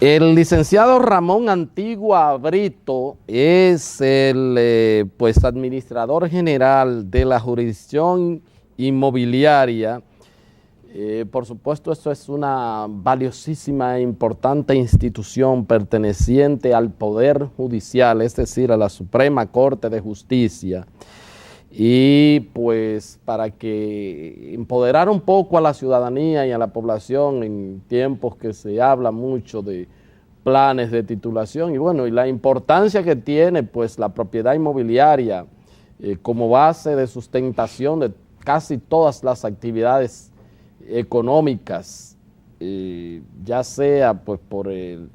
El licenciado Ramón Antigua Brito es el pues administrador general de la jurisdicción inmobiliaria. Por supuesto, esto es una valiosísima e importante institución perteneciente al Poder Judicial, es decir, a la Suprema Corte de Justicia. Y pues para que empoderar un poco a la ciudadanía y a la población en tiempos que se habla mucho de planes de titulación y bueno, y la importancia que tiene pues la propiedad inmobiliaria como base de sustentación de casi todas las actividades económicas, ya sea pues por el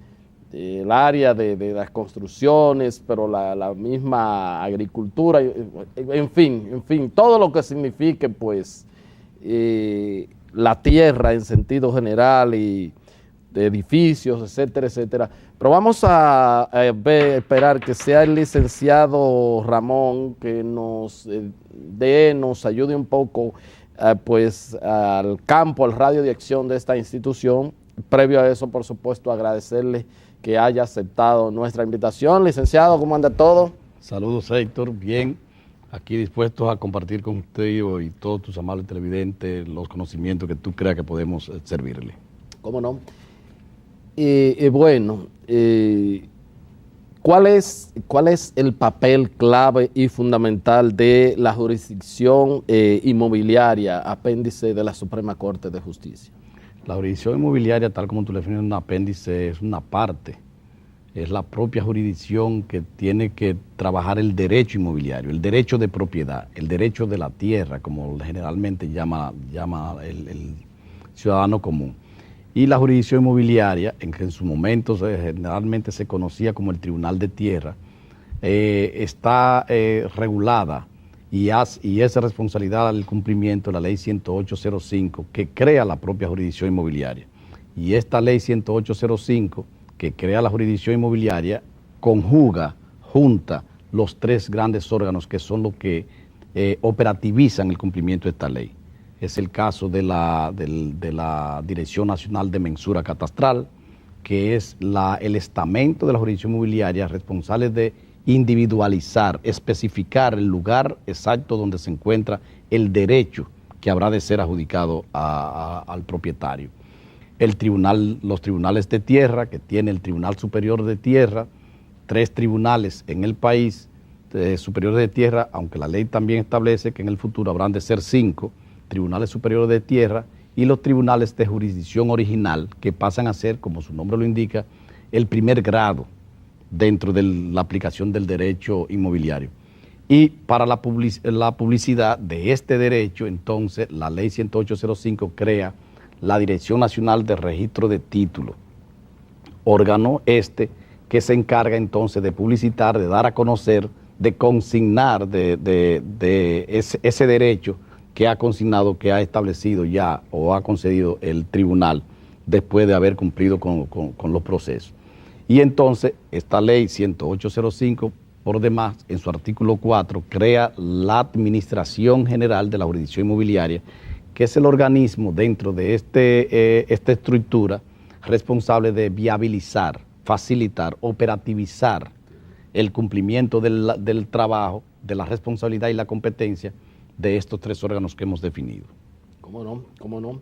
área de las construcciones, pero la misma agricultura, en fin, todo lo que signifique pues la tierra en sentido general y de edificios, etcétera, etcétera. Pero vamos a esperar que sea el licenciado Ramón que nos nos ayude un poco pues al campo, al radio de acción de esta institución. Previo a eso, por supuesto, agradecerle que haya aceptado nuestra invitación. Licenciado, ¿cómo anda todo? Saludos, Héctor. Bien, aquí dispuestos a compartir con usted y todos tus amables televidentes los conocimientos que tú creas que podemos servirle. ¿Cómo no? Bueno, ¿cuál es el papel clave y fundamental de la jurisdicción inmobiliaria, apéndice de la Suprema Corte de Justicia? La jurisdicción inmobiliaria, tal como tú le defines, un apéndice, es una parte, es la propia jurisdicción que tiene que trabajar el derecho inmobiliario, el derecho de propiedad, el derecho de la tierra, como generalmente llama el ciudadano común. Y la jurisdicción inmobiliaria, en que en su momento generalmente se conocía como el Tribunal de Tierra, está regulada y es responsabilidad del cumplimiento de la Ley 10805 que crea la propia jurisdicción inmobiliaria. Y esta Ley 10805 que crea la jurisdicción inmobiliaria junta los tres grandes órganos que son los que operativizan el cumplimiento de esta ley. Es el caso de la Dirección Nacional de Mensura Catastral, que es el estamento de la jurisdicción inmobiliaria responsable de individualizar, especificar el lugar exacto donde se encuentra el derecho que habrá de ser adjudicado al propietario. Los tribunales de tierra, que tiene el Tribunal Superior de Tierra, 3 tribunales en el país superiores de tierra, aunque la ley también establece que en el futuro habrán de ser 5 tribunales superiores de tierra, y los tribunales de jurisdicción original, que pasan a ser, como su nombre lo indica, el primer grado dentro de la aplicación del derecho inmobiliario. Y para la publicidad de este derecho, entonces, la ley 10805 crea la Dirección Nacional de Registro de Títulos, órgano que se encarga entonces de publicitar, de dar a conocer, de consignar ese derecho que ha consignado, que ha establecido ya o ha concedido el tribunal después de haber cumplido con los procesos. Y entonces esta ley 10805, por demás, en su artículo 4, crea la Administración General de la Jurisdicción Inmobiliaria, que es el organismo dentro de esta estructura responsable de viabilizar, facilitar, operativizar el cumplimiento del trabajo, de la responsabilidad y la competencia de estos 3 órganos que hemos definido. ¿Cómo no? ¿Cómo no?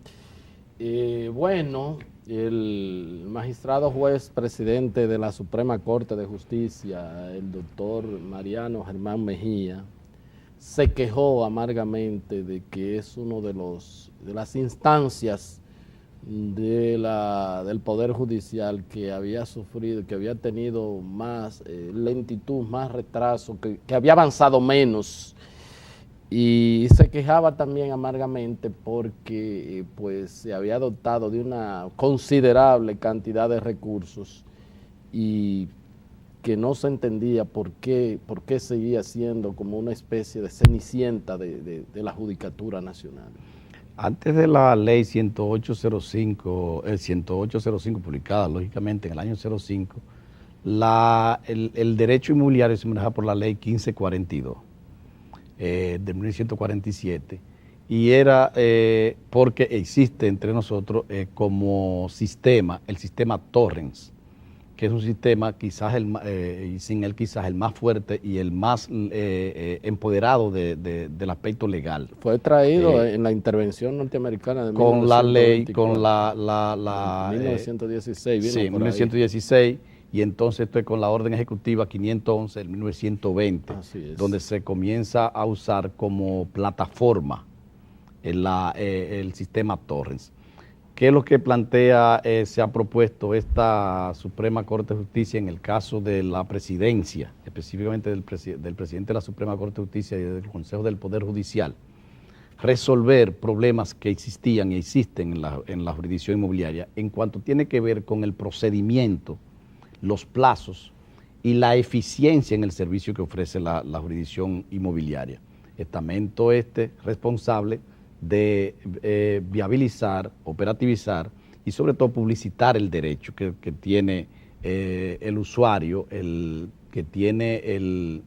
Bueno, el magistrado juez presidente de la Suprema Corte de Justicia, el doctor Mariano Germán Mejía, se quejó amargamente de que es uno de las instancias del Poder Judicial que había sufrido, que había tenido más lentitud, más retraso, que había avanzado menos. Y se quejaba también amargamente porque pues se había dotado de una considerable cantidad de recursos y que no se entendía por qué seguía siendo como una especie de cenicienta de la Judicatura Nacional. Antes de la ley 10805 publicada lógicamente en el año 05, el derecho inmobiliario se manejaba por la ley 1542. De 1947, y era porque existe entre nosotros como sistema, el sistema Torrens, que es un sistema quizás y sin él quizás el más fuerte y el más empoderado del aspecto legal. Fue traído en la intervención norteamericana de con la ley, 1924, con la 1916, vino sí, por 1916, y entonces esto es con la orden ejecutiva 511 del 1920, Así es. donde se comienza a usar como plataforma el sistema Torrens. ¿Qué es lo que plantea, se ha propuesto esta Suprema Corte de Justicia en el caso de la presidencia, específicamente del presidente de la Suprema Corte de Justicia y del Consejo del Poder Judicial? Resolver problemas que existían y existen en la jurisdicción inmobiliaria en cuanto tiene que ver con el procedimiento, los plazos y la eficiencia en el servicio que ofrece la jurisdicción inmobiliaria. Estamento responsable de viabilizar, operativizar y sobre todo publicitar el derecho que tiene el usuario, que tiene el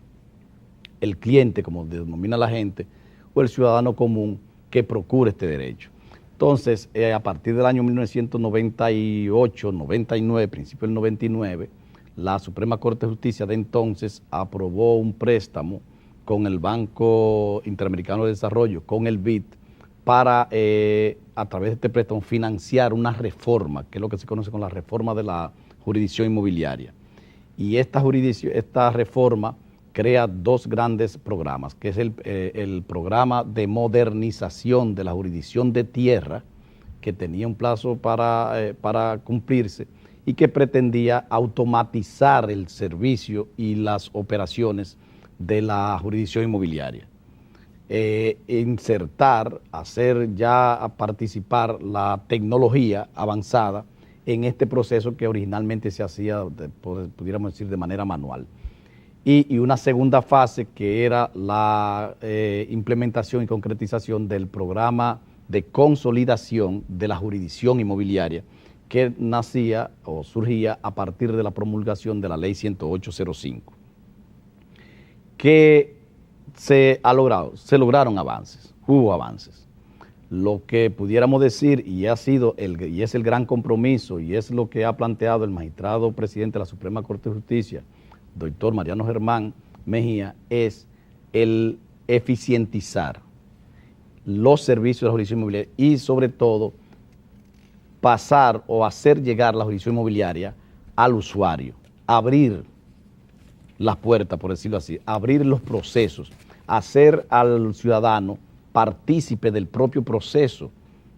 cliente, como denomina la gente, o el ciudadano común que procura este derecho. Entonces, a partir del año 1998, 99, principio del 99, la Suprema Corte de Justicia de entonces aprobó un préstamo con el Banco Interamericano de Desarrollo, con el BID, para, a través de este préstamo, financiar una reforma, que es lo que se conoce como la reforma de la jurisdicción inmobiliaria. Y esta reforma crea dos grandes programas, que es el programa de modernización de la jurisdicción de tierra, que tenía un plazo para cumplirse y que pretendía automatizar el servicio y las operaciones de la jurisdicción inmobiliaria. Insertar, hacer ya participar la tecnología avanzada en este proceso que originalmente se hacía, pudiéramos decir, de manera manual. Y una segunda fase que era la implementación y concretización del programa de consolidación de la jurisdicción inmobiliaria que nacía o surgía a partir de la promulgación de la ley 10805. ¿Qué se ha logrado? Se lograron avances, hubo avances. Lo que pudiéramos decir, y es el gran compromiso, y es lo que ha planteado el magistrado presidente de la Suprema Corte de Justicia, doctor Mariano Germán Mejía, es el eficientizar los servicios de la jurisdicción inmobiliaria y sobre todo pasar o hacer llegar la jurisdicción inmobiliaria al usuario, abrir las puertas, por decirlo así, abrir los procesos, hacer al ciudadano partícipe del propio proceso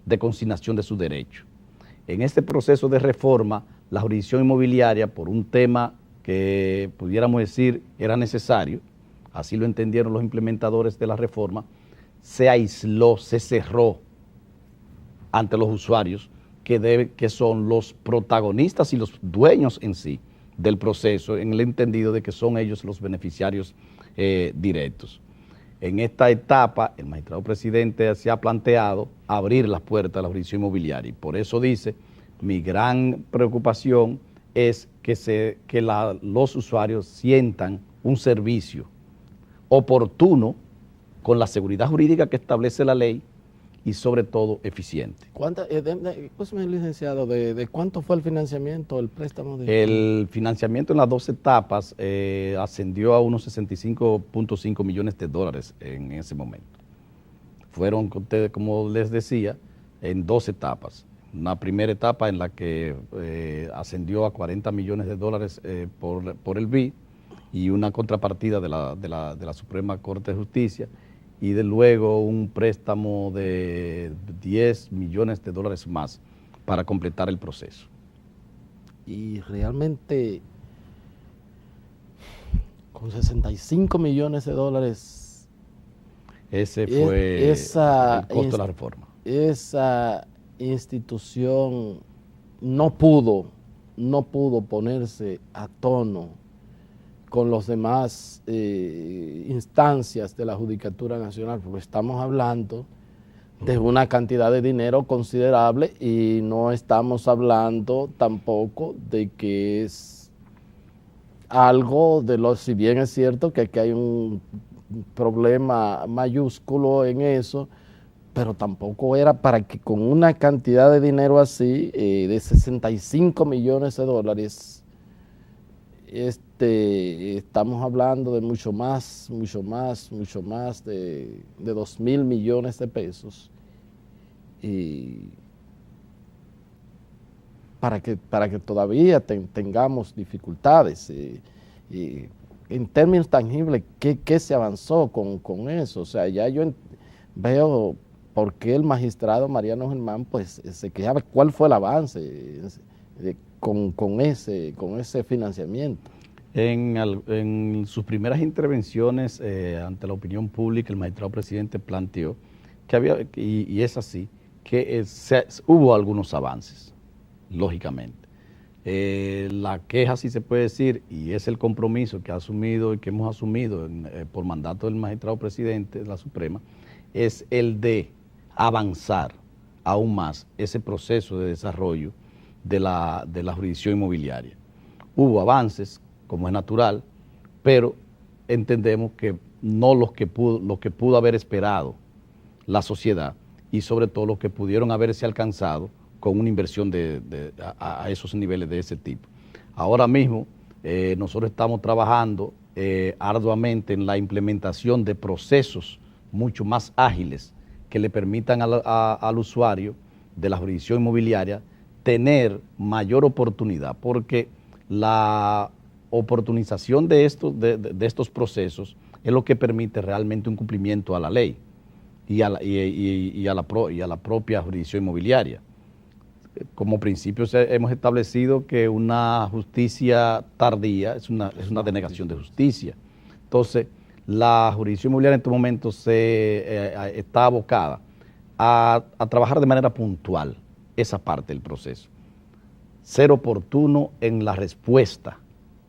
de consignación de su derecho. En este proceso de reforma, la jurisdicción inmobiliaria, por un tema que pudiéramos decir era necesario, así lo entendieron los implementadores de la reforma, se aisló, se cerró ante los usuarios que son los protagonistas y los dueños en sí del proceso, en el entendido de que son ellos los beneficiarios directos. En esta etapa, el magistrado presidente se ha planteado abrir las puertas de la jurisdicción inmobiliaria y por eso dice, mi gran preocupación es que los usuarios sientan un servicio oportuno con la seguridad jurídica que establece la ley y sobre todo eficiente. Licenciado, ¿de cuánto fue el financiamiento, el préstamo? El financiamiento en las dos etapas ascendió a unos 65.5 millones de dólares en ese momento. Fueron, como les decía, en dos etapas. Una primera etapa en la que ascendió a 40 millones de dólares por el BID y una contrapartida de la Suprema Corte de Justicia y de luego un préstamo de 10 millones de dólares más para completar el proceso. Y realmente con 65 millones de dólares ese fue el costo de la reforma. Esa institución no pudo ponerse a tono con los demás instancias de la Judicatura Nacional, porque estamos hablando de una cantidad de dinero considerable y no estamos hablando tampoco de que es algo si bien es cierto que aquí hay un problema mayúsculo en eso, pero tampoco era para que con una cantidad de dinero así, de 65 millones de dólares, estamos hablando de mucho más de 2.000 millones de pesos, y para que todavía tengamos dificultades. Y en términos tangibles, ¿qué se avanzó con eso? O sea, ya yo veo por qué el magistrado Mariano Germán pues se quejaba. ¿Cuál fue el avance con ese financiamiento? En sus primeras intervenciones ante la opinión pública, el magistrado presidente planteó que había, y es así, que hubo algunos avances, lógicamente. La queja, si se puede decir, y es el compromiso que ha asumido y que hemos asumido por mandato del magistrado presidente de la Suprema, es el de avanzar aún más ese proceso de desarrollo de la jurisdicción inmobiliaria. Hubo avances, como es natural, pero entendemos que no lo que pudo haber esperado la sociedad, y sobre todo lo que pudieron haberse alcanzado con una inversión a esos niveles de ese tipo. Ahora mismo nosotros estamos trabajando arduamente en la implementación de procesos mucho más ágiles que le permitan al usuario de la jurisdicción inmobiliaria tener mayor oportunidad, porque la oportunización de estos procesos es lo que permite realmente un cumplimiento a la ley y a la propia jurisdicción inmobiliaria. Como principio hemos establecido que una justicia tardía es una denegación de justicia. Entonces, la jurisdicción inmobiliaria en estos momentos está abocada a trabajar de manera puntual esa parte del proceso. Ser oportuno en la respuesta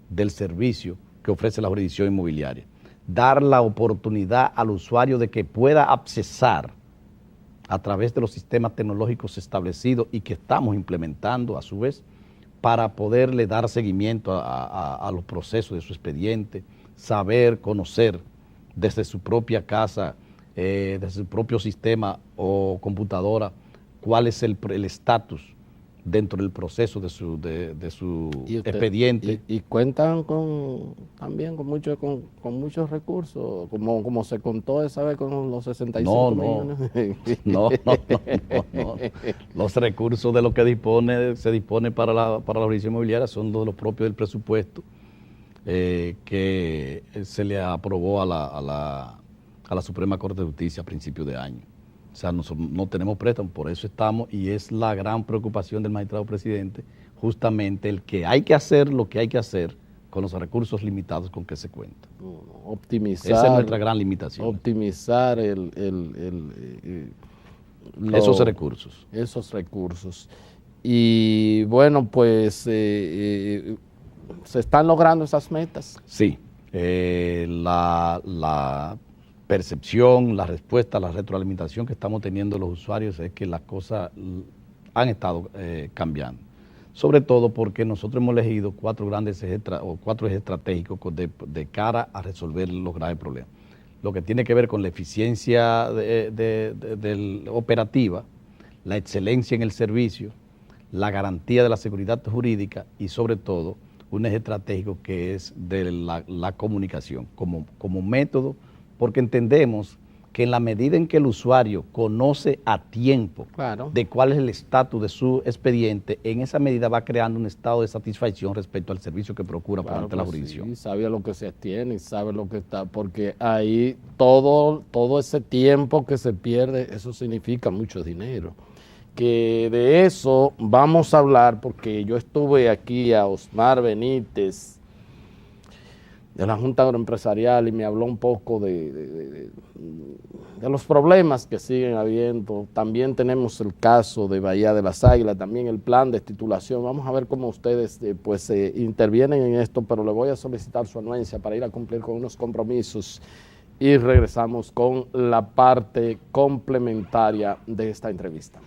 del servicio que ofrece la jurisdicción inmobiliaria. Dar la oportunidad al usuario de que pueda accesar a través de los sistemas tecnológicos establecidos y que estamos implementando a su vez para poderle dar seguimiento a los procesos de su expediente, saber, conocer desde su propia casa, desde su propio sistema o computadora, cuál es el estatus dentro del proceso de su expediente. Y cuentan también con muchos recursos, como se contó esa vez con los 65 millones. No. Los recursos de los que se dispone para la jurisdicción inmobiliaria son los propios del presupuesto que se le aprobó a la Suprema Corte de Justicia a principios de año. O sea, no tenemos préstamo, por eso estamos, y es la gran preocupación del magistrado presidente, justamente el que hay que hacer lo que hay que hacer con los recursos limitados con que se cuenta. Optimizar. Esa es nuestra gran limitación. Optimizar esos recursos. Esos recursos. Y bueno, pues se están logrando esas metas. Sí. La percepción, la respuesta, la retroalimentación que estamos teniendo los usuarios es que las cosas han estado cambiando. Sobre todo porque nosotros hemos elegido cuatro ejes estratégicos de cara a resolver los graves problemas. Lo que tiene que ver con la eficiencia operativa, la excelencia en el servicio, la garantía de la seguridad jurídica y sobre todo un eje estratégico que es de la comunicación como método, porque entendemos que en la medida en que el usuario conoce a tiempo de cuál es el estatus de su expediente, en esa medida va creando un estado de satisfacción respecto al servicio que procura ante la jurisdicción. Sí, sabe a lo que se tiene y sabe lo que está, porque ahí todo ese tiempo que se pierde, eso significa mucho dinero. Que de eso vamos a hablar, porque yo estuve aquí a Osmar Benítez, de la Junta Agroempresarial, y me habló un poco de los problemas que siguen habiendo. También tenemos el caso de Bahía de las Águilas, también el plan de titulación. Vamos a ver cómo ustedes intervienen en esto, pero le voy a solicitar su anuencia para ir a cumplir con unos compromisos y regresamos con la parte complementaria de esta entrevista.